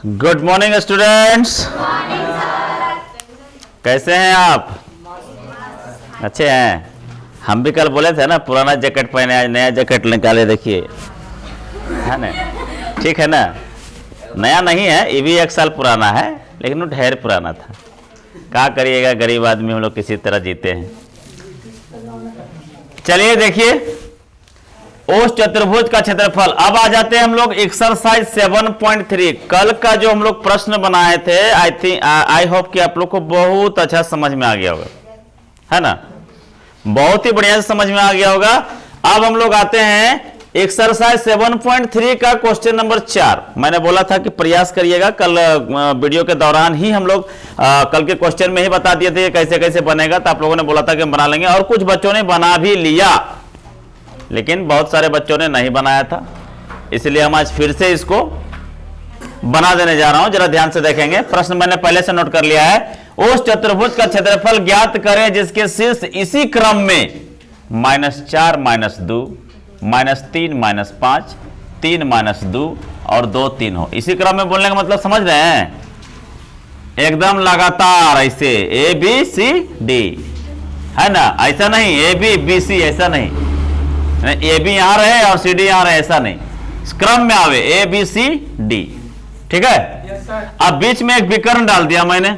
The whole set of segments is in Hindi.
Good morning students. कैसे हैं आप? अच्छे हैं। हम भी कल बोले थे ना पुराना जैकेट पहने आज नया जैकेट निकाले, देखिए है ना, ठीक है ना। नया नहीं है, ये भी 1 साल पुराना है, लेकिन वो ढेर पुराना था। क्या करिएगा, गरीब आदमी हम लोग किसी तरह जीते हैं। चलिए देखिए उस चतुर्भुज का क्षेत्रफल। अब आ जाते हैं हम लोग एक्सरसाइज 7.3। कल का जो हम लोग प्रश्न बनाए थे, आई होप कि आप लोग को बहुत अच्छा समझ में आ गया होगा, है ना, बहुत ही बढ़िया से समझ में आ गया होगा। अब हम लोग आते हैं एक्सरसाइज 7.3 का क्वेश्चन नंबर 4। मैंने बोला था कि प्रयास करिएगा, कल वीडियो के दौरान ही हम लोग कल के क्वेश्चन में ही बता दिए थे कैसे कैसे बनेगा, तो आप लोगों ने बोला था कि हम बना लेंगे, और कुछ बच्चों ने बना भी लिया, लेकिन बहुत सारे बच्चों ने नहीं बनाया था। इसलिए हम आज फिर से इसको बना देने जा रहा हूं। जरा ध्यान से देखेंगे। प्रश्न मैंने पहले से नोट कर लिया है। उस चतुर्भुज का क्षेत्रफल ज्ञात करें जिसके शीर्ष इसी क्रम में -4 -2 -3 -5 3 -2 और 2 3 हो। इसी क्रम में बोलने का मतलब समझ रहे हैं, एकदम लगातार ऐसे A B C D, है ना, ऐसा नहीं A B B C, ऐसा नहीं ए बी यहां रहे और सी डी यहां रहे, ऐसा नहीं, क्रम में आवे ए बी सी डी, ठीक है। अब बीच में एक विकर्ण डाल दिया मैंने।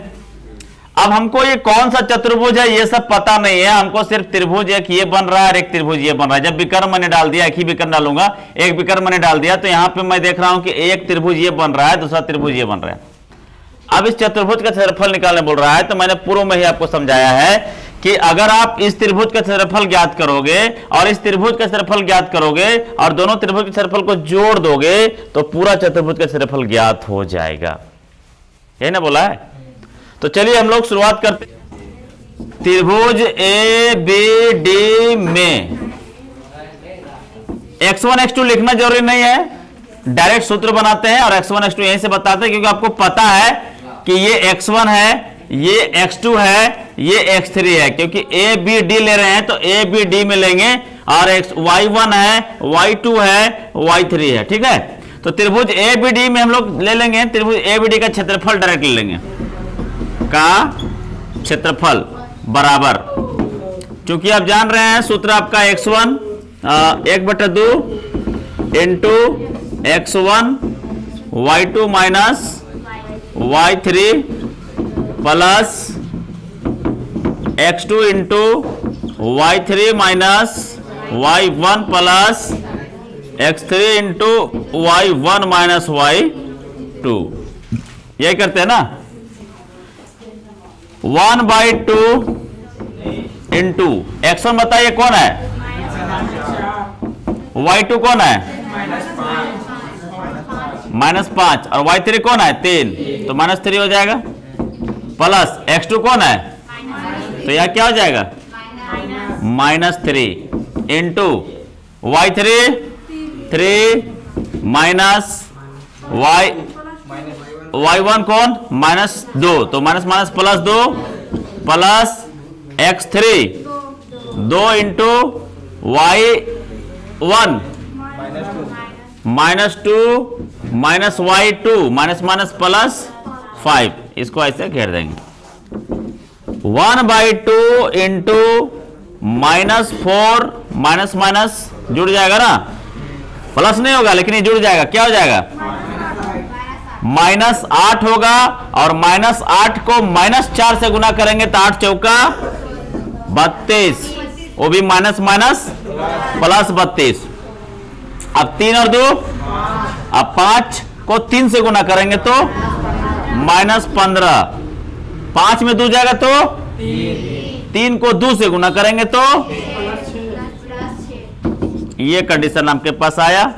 अब हमको ये कौन सा चतुर्भुज है ये सब पता नहीं है, हमको सिर्फ त्रिभुज एक ये बन रहा है और एक त्रिभुज ये बन रहा है। जब विकर्ण मैंने डाल दिया, एक ही विकर्ण डालूंगा, एक विकर्ण मैंने डाल दिया, तो यहां पे मैं देख रहा हूं कि एक त्रिभुज ये बन रहा है, दूसरा त्रिभुज ये बन रहा है। अब इस चतुर्भुज का क्षेत्रफल निकालने बोल रहा है, तो मैंने पूर्व में ही आपको समझाया है कि अगर आप इस त्रिभुज का क्षेत्रफल ज्ञात करोगे और इस त्रिभुज का क्षेत्रफल ज्ञात करोगे और दोनों त्रिभुज के क्षेत्रफल को जोड़ दोगे तो पूरा चतुर्भुज का क्षेत्रफल ज्ञात हो जाएगा। यही ना बोला है। तो चलिए हम लोग शुरुआत करते हैं। त्रिभुज ए बी डी में x1 x2 लिखना जरूरी नहीं है, डायरेक्ट सूत्र बनाते हैं और x1 x2 यहीं से बताते हैं, क्योंकि आपको पता है कि ये x1 है, ये x2 है, ये x3 है, क्योंकि a b d ले रहे हैं तो a b d में लेंगे, और y1 है, y2 है, y3 है, ठीक है। तो त्रिभुज a b d में हम लोग ले लेंगे त्रिभुज a b d का क्षेत्रफल डायरेक्ट ले लेंगे, का क्षेत्रफल बराबर, क्योंकि आप जान रहे हैं सूत्र आपका x1 1/2 into x1 y2 minus y3 plus x2 into y3 minus y1 plus x3 into y1 minus y2, यही करते हैं ना। 1/2 इंटू x1 बताइए कौन है, y2 कौन है -5, और y3 कौन है 3, तो -3 हो जाएगा, प्लस x2 कौन है, तो यह क्या हो जाएगा -3 इंटू y3 3 माइनस y1 कौन -2, तो minus plus 2 plus x3 2 into y1 -2 minus y2 minus plus 5, इसको ऐसे घेर देंगे। 1/2 इंटू -4 माइनस जुड़ जाएगा ना, प्लस नहीं होगा लेकिन ये जुड़ जाएगा, क्या हो जाएगा -8 होगा, और -8 को -4 से गुना करेंगे तो 8 चौका 32, वो भी माइनस प्लस 32। अब 3 और 2, अब 5 को 3 से गुना करेंगे तो -15, 5 में 2 जाएगा तो 3 को 2 से गुना करेंगे तो ये कंडीशन आपके पास आया।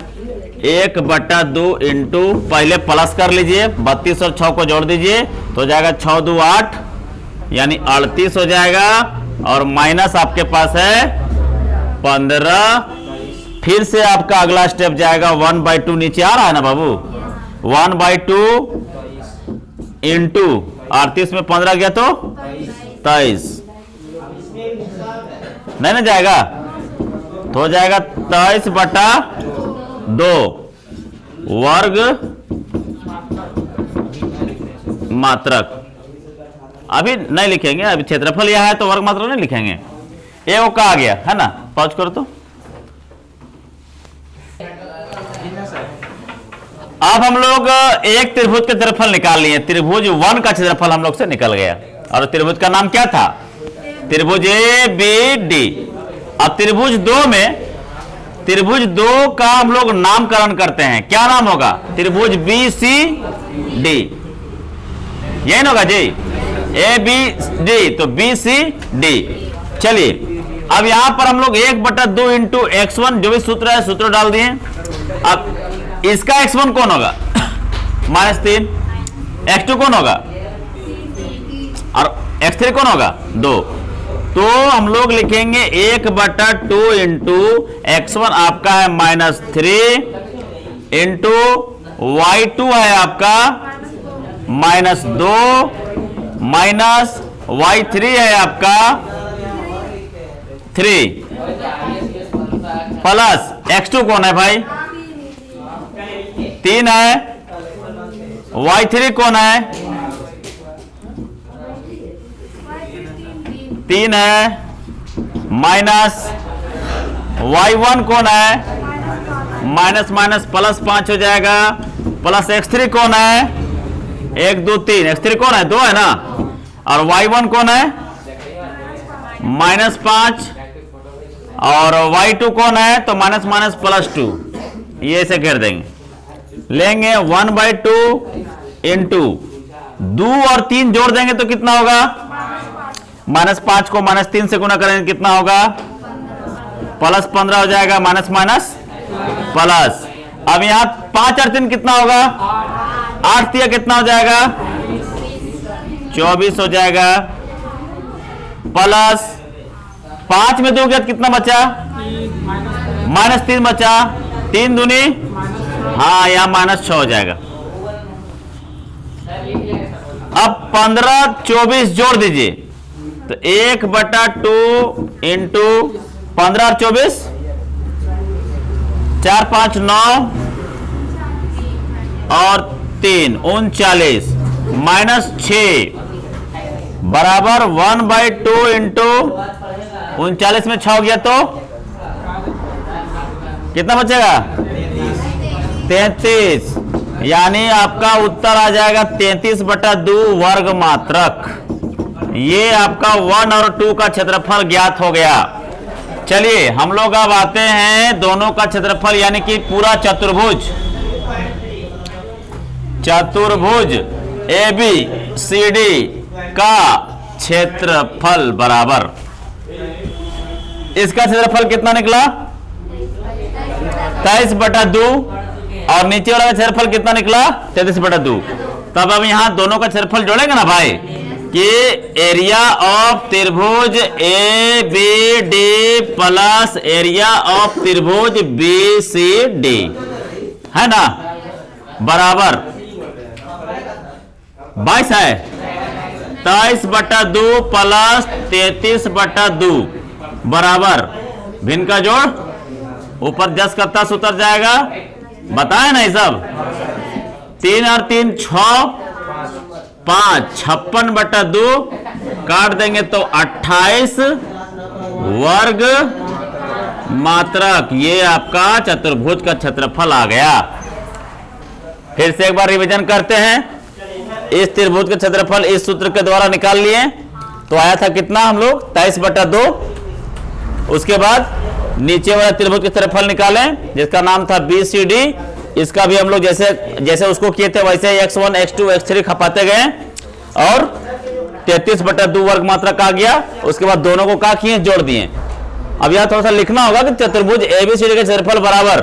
1/2 इंटू, पहले प्लस कर लीजिए, 32 और 6 को जोड़ दीजिए तो जाएगा 6 2 8, यानी 38 हो जाएगा, और माइनस आपके पास है 15। फिर से आपका अगला स्टेप जाएगा 1/2, नीचे आ रहा है ना बाबू, 1/2 इंटू 38 में 15 गया तो 23, नहीं ना जाएगा, तो हो जाएगा 23/2 वर्ग मात्रक। अभी नहीं लिखेंगे, अभी क्षेत्रफल यह है तो वर्ग मात्रक नहीं लिखेंगे। ए वो का आ गया है ना, पॉज करो तो। अब हम लोग एक त्रिभुज के क्षेत्रफल निकाल लिए। त्रिभुज 1 का क्षेत्रफल हम लोग से निकल गया, और त्रिभुज का नाम क्या था? त्रिभुज ए बी डी। अब त्रिभुज 2 में, त्रिभुज 2 का हम लोग नामकरण करते हैं। क्या नाम होगा? त्रिभुज बी सी डी, यही ना होगा जी, ए बी डी, तो बी सी डी। चलिए अब यहां पर हम लोग 1/2 इंटू x1 जो भी सूत्र है सूत्र डाल दिए। अब इसका x1 कौन होगा? -3। x2 कौन होगा? और x3 कौन होगा? 2। तो हम लोग लिखेंगे 1/2 इंटू x1 आपका है -3 इंटू y2 है आपका -2 माइनस y3 है आपका 3 प्लस x2 कौन है भाई? 3 है। y3 कौन है? 3 है। माइनस y1 कौन है? माइनस माइनस प्लस 5 हो जाएगा। प्लस x3 कौन है? 1 2 3, x3 कौन है? 2 है ना। और y1 कौन है? -5। और y2 कौन है? तो माइनस माइनस +2। ये ऐसे कर देंगे। लेंगे 1/2 इंटू 2 और 3 जोड़ देंगे तो कितना होगा? -5 को -3 से गुना करेंगे कितना होगा? +15 हो जाएगा। Minus minus plus. अब यहां 5 और 3 कितना होगा? 8 दिया कितना हो जाएगा? 24 हो जाएगा। प्लस 5 में 2 गया कितना बचा? -3 बचा। 3 दूनी, हाँ यहाँ -6 हो जाएगा। अब 15 24 जोड़ दीजिए तो 1/2 इंटू 15 और 24, 4 5 9 और 3 39 -6 बराबर 1/2 इंटू 39 में 6 हो गया तो कितना बचेगा? 33। यानी आपका उत्तर आ जाएगा 33/2 वर्ग मात्रक। ये आपका 1 और 2 का क्षेत्रफल ज्ञात हो गया। चलिए हम लोग अब आते हैं दोनों का क्षेत्रफल, यानी कि पूरा चतुर्भुज, चतुर्भुज ए बी सी डी का क्षेत्रफल बराबर, इसका क्षेत्रफल कितना निकला? 23/2। और नीचे वाला का क्षेत्रफल कितना निकला? 33/2। तब अब यहां दोनों का क्षेत्रफल जोड़ेंगे ना भाई, कि एरिया ऑफ त्रिभुज A B D plus area of त्रिभुज बी सी डी है ना, बराबर 22 है। 23/2 प्लस 33/2 बराबर भिन्न का जोड़, ऊपर 10 का 10 उतर जाएगा। बताए ना ये सब। 3 और 3 6 5 56/2 काट देंगे तो 28 वर्ग मात्रक। ये आपका चतुर्भुज का क्षेत्रफल आ गया। फिर से एक बार रिवीजन करते हैं। इस त्रिभुज का क्षेत्रफल इस सूत्र के द्वारा निकाल लिए तो आया था कितना? हम लोग 23/2। उसके बाद नीचे वाला त्रिभुज का क्षेत्रफल निकालें जिसका नाम था BCD। इसका भी हम लोग जैसे उसको किए थे वैसे x1 x2 x3 खपाते गए और 33/2 वर्ग मात्रक आ गया। उसके बाद दोनों को क्या किए? जोड़ दिए। अब यहां थोड़ा सा लिखना होगा कि चतुर्भुज ABCD का क्षेत्रफल बराबर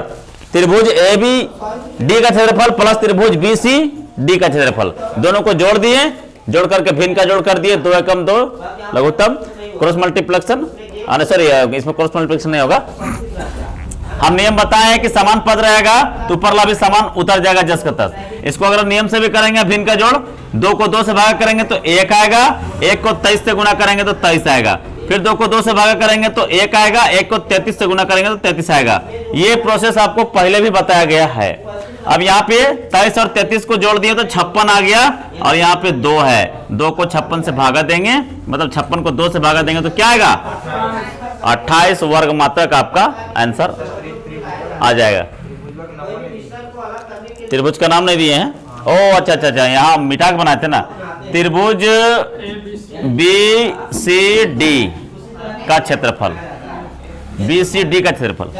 त्रिभुज ABD का क्षेत्रफल प्लस त्रिभुज BCD का क्षेत्रफल। दोनों को जोड़ दिए, जोड़ करके भिन्न का जोड़ कर दिए। 2 एकम 2 लघुत्तम, क्रॉस मल्टीप्लेक्शन, सॉरी इसमें क्रॉस मल्टीप्लिकेशन नहीं होगा। हम नियम बताए हैं कि समान पद रहेगा तो ऊपरला भी समान उतर जाएगा 10 का 10। इसको अगर नियम से भी करेंगे भिन्न का जोड़, 2 को 2 से भाग करेंगे तो 1 आएगा, 1 को 23 से गुणा करेंगे तो 23 आएगा। फिर 2 को 2 से भागा करेंगे तो 1 आएगा, 1 को 33 से गुना करेंगे तो 33 आएगा। ये प्रोसेस आपको पहले भी बताया गया है। अब यहाँ पे 23 और 33 को जोड़ दिए तो 56 आ गया, और यहाँ पे 2 है, 2 को 56 से भागा देंगे, मतलब 56 को 2 से भागा देंगे तो क्या आएगा, 28 वर्ग मात्रक आपका आंसर आ जाएगा। त्रिभुज का नाम नहीं दिए हैं। ओ अच्छा अच्छा अच्छा, यहाँ मिठाक बनाए थे ना। त्रिभुज BCD का क्षेत्रफल, BCD का क्षेत्रफल।